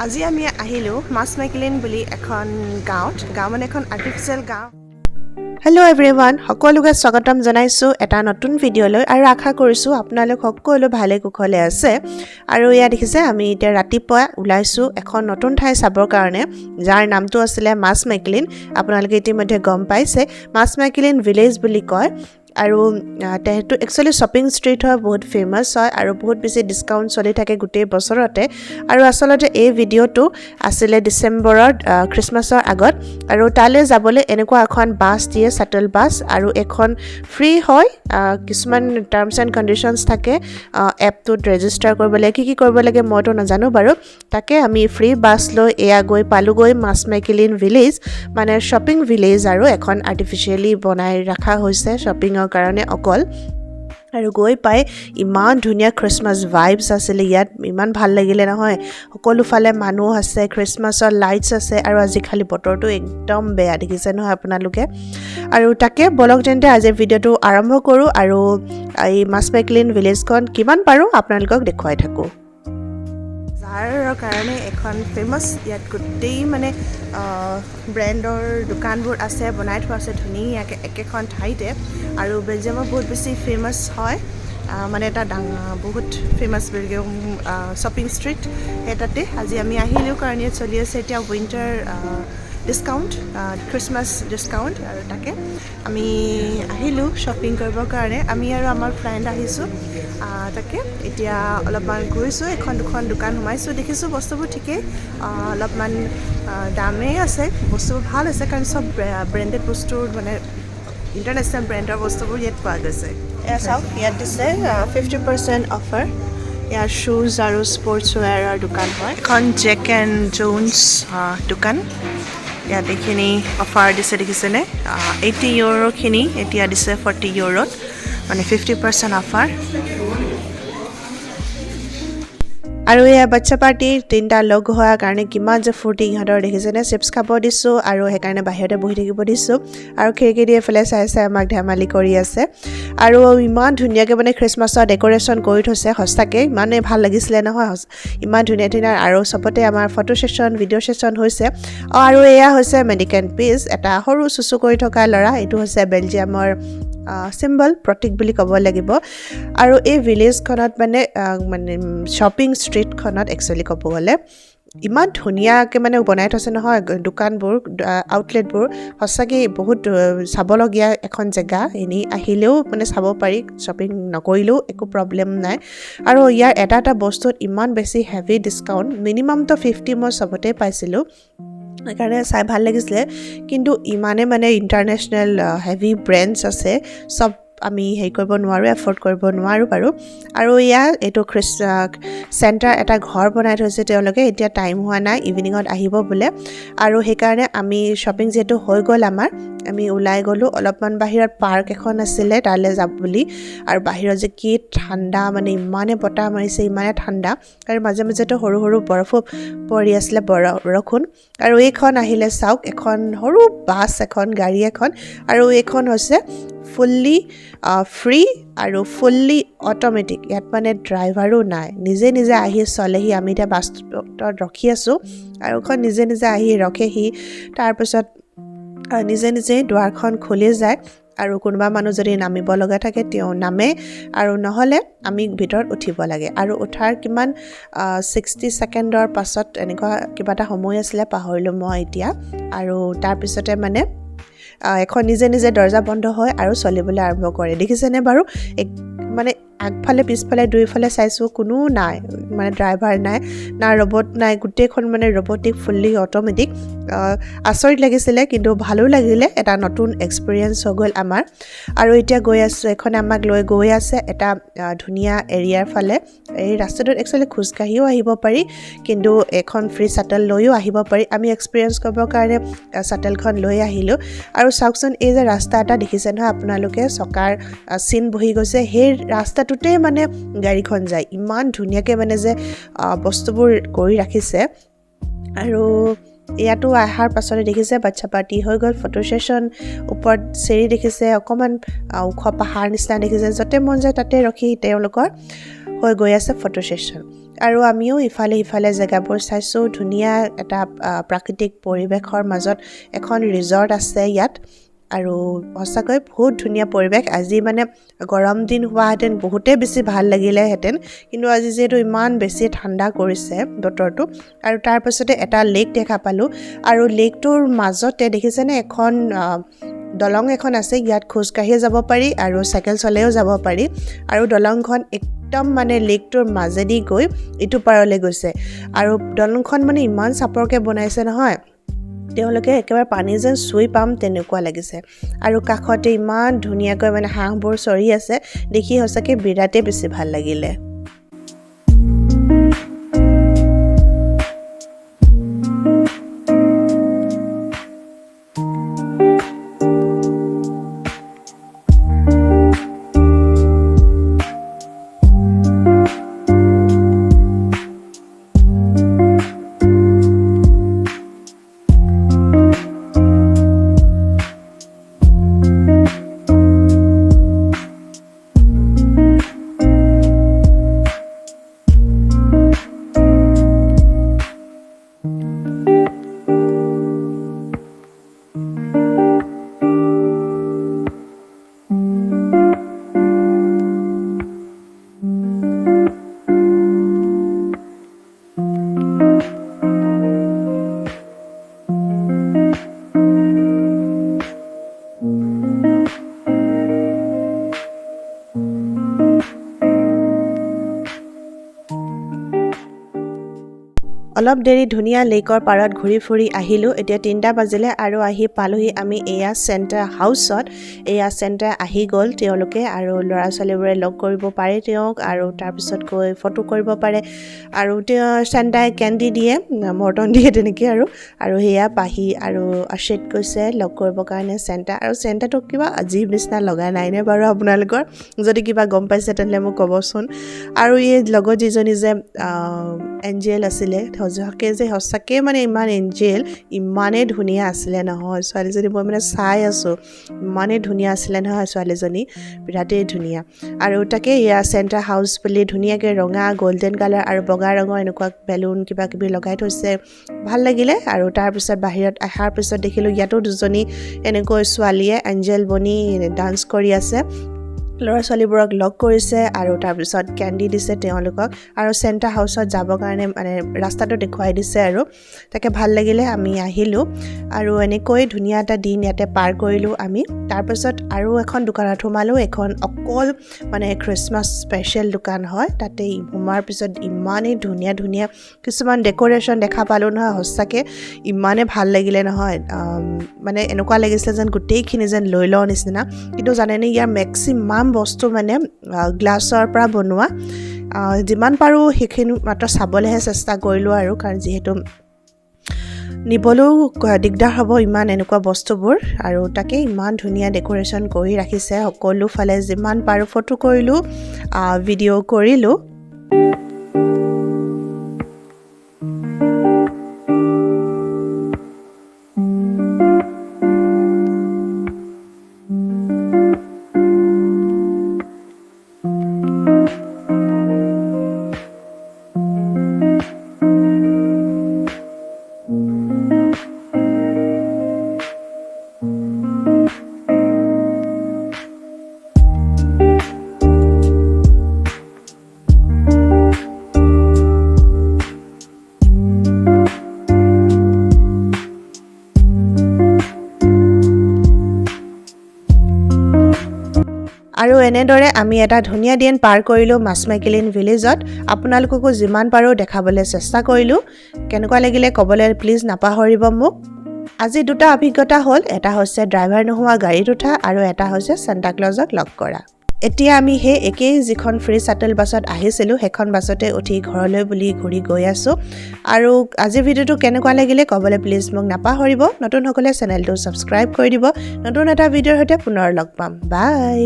আজি আমি আহিলো মাছ মেকলিন বুলি এখন গাঁৱত মানে এখন আৰ্টিফিচিয়েল গাঁও। হেল্ল' এভৰিৱান, সকলোকে স্বাগতম জনাইছোঁ এটা নতুন ভিডিঅ'লৈ আৰু আশা কৰিছোঁ আপোনালোক সকলো ভালে কুশলে আছে। আৰু এয়া দেখিছে আমি এতিয়া ৰাতিপুৱা ওলাইছোঁ এখন নতুন ঠাই চাবৰ কাৰণে, যাৰ নামটো আছিলে মাছ মেকলিন। আপোনালোকে ইতিমধ্যে গম পাইছে, মাছ মেকলিন ভিলেজ বুলি কয়। আৰু সেইটো একচুৱেলি শ্বপিং ষ্ট্ৰীট হয়, বহুত ফেমাছ হয় আৰু বহুত বেছি ডিছকাউণ্ট চলি থাকে গোটেই বছৰতে। আৰু আচলতে এই ভিডিঅ'টো আছিলে ডিচেম্বৰত, খ্ৰীষ্টমাছৰ আগত। আৰু তালৈ যাবলৈ এনেকুৱা এখন বাছ দিয়ে, শ্বাটল বাছ, আৰু এখন ফ্ৰী হয়। কিছুমান টাৰ্মছ এণ্ড কণ্ডিশ্যনছ থাকে, এপটোত ৰেজিষ্টাৰ কৰিব লাগে, কি কৰিব লাগে মইতো নাজানো বাৰু। তাকে আমি ফ্ৰী বাছ লৈ এয়া গৈ পালোগৈ মাছ মেকলিন ভিলেজ, মানে শ্বপিং ভিলেজ আৰু এখন আৰ্টিফিচিয়েলি বনাই ৰখা হৈছে শ্বপিঙৰ কাৰণে অকল। আৰু গৈ পাই ইমান ধুনীয়া খ্ৰীষ্টমাছ ভাইবছ আছিলে ইয়াত, ইমান ভাল লাগিলে নহয়। সকলোফালে মানুহ আছে, খ্ৰীষ্টমাছৰ লাইটছ আছে, আৰু আজিকালি বতৰটো একদম বেয়া, দেখিছে নহয় আপোনালোকে। আৰু তাকে বলক তেন্তে আজিৰ ভিডিঅ'টো আৰম্ভ কৰোঁ আৰু এই মাছ মেকলিন ভিলেজখন কিমান পাৰোঁ আপোনালোকক দেখুৱাই থাকোঁ। যাৰ কাৰণে এখন ফেমাছ, ইয়াত গোটেই মানে ব্ৰেণ্ডৰ দোকানবোৰ আছে, বনাই থোৱা আছে ধুনীয়াকৈ একেখন ঠাইতে। আৰু বেলজিয়ামৰ বহুত বেছি ফেমাছ হয়, মানে এটা বহুত ফেমাছ শ্বপিং ষ্ট্ৰীট। সেই তাতে আজি আমি আহিলোঁ কাৰণ ইয়াত চলি আছে এতিয়া উইণ্টাৰ ডিছকাউণ্ট, খ্ৰীষ্টমাছ ডিছকাউণ্ট। আৰু তাকে আমি আহিলোঁ শ্বপিং কৰিবৰ কাৰণে, আমি আৰু আমাৰ ফ্ৰেণ্ড আহিছোঁ। তাকে এতিয়া অলপমান ঘূৰিছোঁ, এখন দুখন দোকান সোমাইছোঁ, দেখিছোঁ বস্তুবোৰ ঠিকেই, অলপমান দামেই আছে, বস্তুবোৰ ভাল আছে কাৰণ চব ব্ৰেণ্ডেড বস্তুৰ মানে ইণ্টাৰনেশ্যনেল ব্ৰেণ্ডৰ বস্তুবোৰ ইয়াত পোৱা গৈছে। এয়া চাওক, ইয়াত দিছে 50% অফাৰ। ইয়াৰ শ্বুজ আৰু স্পৰ্টছ ৱেৰৰ দোকান হয়, এখন জেক এণ্ড জোনছ দোকান। ইয়াত এইখিনি অফাৰ দিছে দেখিছেনে, 80 ইউৰোখিনি এতিয়া দিছে 40 ইউৰোত, মানে 50% অফাৰ। আৰু এয়া বাচ্ছা পাৰ্টি তিনিটা লগ হোৱাৰ কাৰণে কিমান যে ফূৰ্তি ইহঁতৰ, দেখিছেনে। চিপছ খাব দিছোঁ আৰু সেইকাৰণে বাহিৰতে বহি থাকিব দিছোঁ, আৰু খিৰিকী দি এফালে চাই চাই আমাক ধেমালি কৰি আছে। আৰু ইমান ধুনীয়াকৈ মানে খ্ৰীষ্টমাছৰ ডেক'ৰেশ্যন কৰি থৈছে, সঁচাকৈ ইমানেই ভাল লাগিছিলে নহয়, ইমান ধুনীয়া ধুনীয়া। আৰু চবতে আমাৰ ফটো ছেশ্যন, ভিডিঅ' ছেশ্যন হৈছে। আৰু এয়া হৈছে মেডিকেন পিছ, এটা সৰু চুচু কৰি থকা ল'ৰা, এইটো হৈছে বেলজিয়ামৰ চিম্বল, প্ৰতীক বুলি ক'ব লাগিব। আৰু এই ভিলেজখনত মানে শ্বপিং ষ্ট্ৰীটখনত একচুৱেলি ক'ব গ'লে ইমান ধুনীয়াকৈ মানে বনাই থৈছে নহয় দোকানবোৰ, আউটলেটবোৰ, সঁচাকৈ বহুত চাবলগীয়া এখন জেগা। এনেই আহিলেও মানে চাব পাৰি, শ্বপিং নকৰিলেও একো প্ৰব্লেম নাই। আৰু ইয়াৰ এটা এটা বস্তুত ইমান বেছি হেভি ডিছকাউণ্ট, মিনিমামটো 50 মই চবতে পাইছিলোঁ, সেইকাৰণে চাই ভাল লাগিছিলে। কিন্তু ইমানে মানে ইণ্টাৰনেশ্যনেল হেভি ব্ৰেণ্ডছ আছে, চব আমি হেৰি কৰিব নোৱাৰোঁ, এফৰ্ড কৰিব নোৱাৰোঁ বাৰু। আৰু এইটো চেণ্টাৰ এটা ঘৰ বনাই থৈছে তেওঁলোকে, এতিয়া টাইম হোৱা নাই, ইভিনিঙত আহিব বোলে। আৰু সেইকাৰণে আমি শ্বপিং যিহেতু হৈ গ'ল আমাৰ, আমি ওলাই গ'লোঁ অলপমান বাহিৰত, পাৰ্ক এখন আছিলে তালৈ যাব বুলি। আৰু বাহিৰত যে কি ঠাণ্ডা, মানে ইমানে বতাহ মাৰিছে, ইমানে ঠাণ্ডা, আৰু মাজে মাজেতো সৰু সৰু বৰফো পৰি আছিলে, বৰষুণ। আৰু এইখন আহিলে চাওক, এখন সৰু বাছ এখন, গাড়ী এখন, আৰু এইখন হৈছে ফুল্লি ফ্ৰী আৰু ফুল্লি অট'মেটিক। ইয়াত মানে ড্ৰাইভাৰো নাই, নিজে নিজে আহি চলেহি। আমি এতিয়া বাছটোত ৰখি আছোঁ, আৰু এখন নিজে নিজে আহি ৰখেহি, তাৰপিছত নিজে নিজেই দুৱাৰখন খুলি যায়। আৰু কোনোবা মানুহ যদি নামিব লগা থাকে তেওঁ নামে, আৰু নহ'লে আমি ভিতৰত উঠিব লাগে। আৰু উঠাৰ কিমান 60 ছেকেণ্ডৰ পাছত এনেকুৱা কিবা এটা সময় আছিলে, পাহৰিলোঁ মই এতিয়া। আৰু তাৰপিছতে মানে এখন নিজে নিজে দৰ্জা বন্ধ হয় আৰু চলিবলৈ আৰম্ভ কৰে, দেখিছেনে বাৰু। মানে আগফালে পিছফালে দুয়োফালে চাইছোঁ, কোনো নাই, মানে ড্ৰাইভাৰ নাই, না ৰবট নাই, গোটেইখন মানে ৰবটিক, ফুল্লি অট'মেটিক। আচৰিত লাগিছিলে, কিন্তু ভালো লাগিলে, এটা নতুন এক্সপিৰিয়েঞ্চ হৈ গ'ল আমাৰ। আৰু এতিয়া গৈ আছোঁ, এখনে আমাক লৈ গৈ আছে এটা ধুনীয়া এৰিয়াৰ ফালে। এই ৰাস্তাটোত একচুৱেলি খোজকাঢ়িও আহিব পাৰি, কিন্তু এখন ফ্ৰী শ্বাটল লৈও আহিব পাৰি। আমি এক্সপিৰিয়েঞ্চ কৰিবৰ কাৰণে শ্বাটলখন লৈ আহিলোঁ। আৰু চাওকচোন, এই যে ৰাস্তা এটা দেখিছে নহয় আপোনালোকে, চকাৰ চিন বহি গৈছে, সেই ৰাস্তাটোতে মানে গাড়ীখন যায়। ইমান ধুনীয়াকৈ মানে যে বস্তুবোৰ কৰি ৰাখিছে। আৰু ইয়াতো অহাৰ পাছতে দেখিছে বাচ্ছা পাৰ্টি হৈ গ'ল, ফটো ছেশ্যন, ওপৰত চিৰি দেখিছে, অকণমান ওখ পাহাৰ নিচিনা দেখিছে, য'তে মন যায় তাতে ৰখি তেওঁলোকৰ হৈ গৈ আছে ফটো ছেশ্যন। আৰু আমিও ইফালে জেগাবোৰ চাইছোঁ ধুনীয়া এটা প্ৰাকৃতিক পৰিৱেশৰ মাজত এখন ৰিজৰ্ট আছে ইয়াত আৰু সঁচাকৈ বহুত ধুনীয়া পৰিৱেশ আজি মানে গৰম দিন হোৱাহেঁতেন বহুতেই বেছি ভাল লাগিলেহেঁতেন কিন্তু আজি যিহেতু ইমান বেছি ঠাণ্ডা কৰিছে বতৰটো আৰু তাৰপাছতে এটা লেক দেখা পালোঁ আৰু লেকটোৰ মাজতে দেখিছেনে এখন দলং এখন আছে ইয়াত খোজকাঢ়িয়ে যাব পাৰি আৰু চাইকেল চলাইও যাব পাৰি আৰু দলংখন একদম মানে লেকটোৰ মাজেদি গৈ ইটো পাৰলৈ গৈছে আৰু দলংখন মানে ইমান চাপৰকৈ বনাইছে নহয় তেওঁলোকে একেবাৰে পানী যেন চুই পাম তেনেকুৱা লাগিছে আৰু কাষতে ইমান ধুনীয়াকৈ মানে হাঁহবোৰ চৰি আছে দেখি সঁচাকৈ বিৰাটেই বেছি ভাল লাগিলে অলপ দেৰি ধুনীয়া লেকৰ পাৰত ঘূৰি ফুৰি আহিলোঁ এতিয়া 3টা বাজিলে আৰু আহি পালোহি আমি এয়া চেণ্টাৰ হাউচত এয়া চেণ্টাৰ আহি গ'ল তেওঁলোকে আৰু ল'ৰা ছোৱালীবোৰে লগ কৰিব পাৰে তেওঁক আৰু তাৰপিছত গৈ ফটো কৰিব পাৰে আৰু তেওঁ চেণ্টাৰে কেণ্ডি দিয়ে মৰ্টন দিয়ে তেনেকৈ আৰু সেয়া পাহি আৰু আশিত গৈছে লগ কৰিবৰ কাৰণে চেণ্টাৰ আৰু চেণ্টাৰটো কিবা আজীৱ নিচিনা লগা নাইনে বাৰু আপোনালোকৰ যদি কিবা গম পাইছে তেনেহ'লে মোক ক'বচোন আৰু এই লগত যিজনী যে এঞ্জেল আছিলে সঁচাকৈ মানে ইমান এঞ্জেল ইমানেই ধুনীয়া আছিলে নহয় ছোৱালীজনী মই মানে চাই আছোঁ ইমানেই ধুনীয়া আছিলে নহয় ছোৱালীজনী বিৰাটেই ধুনীয়া আৰু তাকে এয়া চেণ্টাৰ হাউচ বুলি ধুনীয়াকৈ ৰঙা গল্ডেন কালাৰ আৰু বগা ৰঙৰ এনেকুৱা বেলুন কিবা কিবি লগাই থৈছে ভাল লাগিলে আৰু তাৰপিছত বাহিৰত অহাৰ পিছত দেখিলোঁ ইয়াতো দুজনী এনেকৈ ছোৱালীয়ে এঞ্জেল বনি ডান্স কৰি আছে ল'ৰা ছোৱালীবোৰক লগ কৰিছে আৰু তাৰপিছত কেণ্ডি দিছে তেওঁলোকক আৰু চেণ্টাৰ হাউচত যাবৰ কাৰণে মানে ৰাস্তাটো দেখুৱাই দিছে আৰু তাকে ভাল লাগিলে আমি আহিলোঁ আৰু এনেকৈ ধুনীয়া এটা দিন ইয়াতে পাৰ কৰিলোঁ আমি তাৰপিছত আৰু এখন দোকানত সোমালোঁ এখন অকল মানে খ্ৰীষ্টমাছ স্পেচিয়েল দোকান হয় তাতে সোমোৱাৰ পিছত ইমানেই ধুনীয়া ধুনীয়া কিছুমান ডেক'ৰেশ্যন দেখা পালোঁ নহয় সঁচাকৈ ইমানেই ভাল লাগিলে নহয় মানে এনেকুৱা লাগিছিলে যেন গোটেইখিনি যেন লৈ লওঁ নিচিনা কিন্তু জানেনে ইয়াৰ মেক্সিমাম বস্তু মানে গ্লাছৰ পৰা বনোৱা যিমান পাৰোঁ সেইখিনি মাত্ৰ চাবলৈহে চেষ্টা কৰিলোঁ আৰু কাৰণ যিহেতু নিবলৈও দিগদাৰ হ'ব ইমান এনেকুৱা বস্তুবোৰ আৰু তাকে ইমান ধুনীয়া ডেক'ৰেশ্যন কৰি ৰাখিছে সকলো ফালে যিমান পাৰোঁ ফটো কৰিলোঁ ভিডিঅ' কৰিলোঁ আৰু এনেদৰে আমি এটা ধুনীয়া দিন পাৰ কৰিলোঁ মাছমেকিলিন ভিলেজত আপোনালোককো যিমান পাৰোঁ দেখাবলৈ চেষ্টা কৰিলোঁ কেনেকুৱা লাগিলে ক'বলৈ প্লিজ নাপাহৰিব মোক আজি 2টা অভিজ্ঞতা হ'ল এটা হৈছে ড্ৰাইভাৰ নোহোৱা গাড়ীত উঠা আৰু এটা হৈছে সান্তা ক্লজক লগ কৰা এতিয়া আমি সেই একেই যিখন ফ্ৰী শ্বাটল বাছত আহিছিলোঁ সেইখন বাছতে উঠি ঘৰলৈ বুলি ঘূৰি গৈ আছোঁ আৰু আজিৰ ভিডিঅ'টো কেনেকুৱা লাগিলে ক'বলৈ প্লিজ মোক নাপাহৰিব নতুনসকলে চেনেলটো ছাবস্ক্ৰাইব কৰি দিব নতুন এটা ভিডিঅ'ৰ সৈতে পুনৰ লগ পাম বাই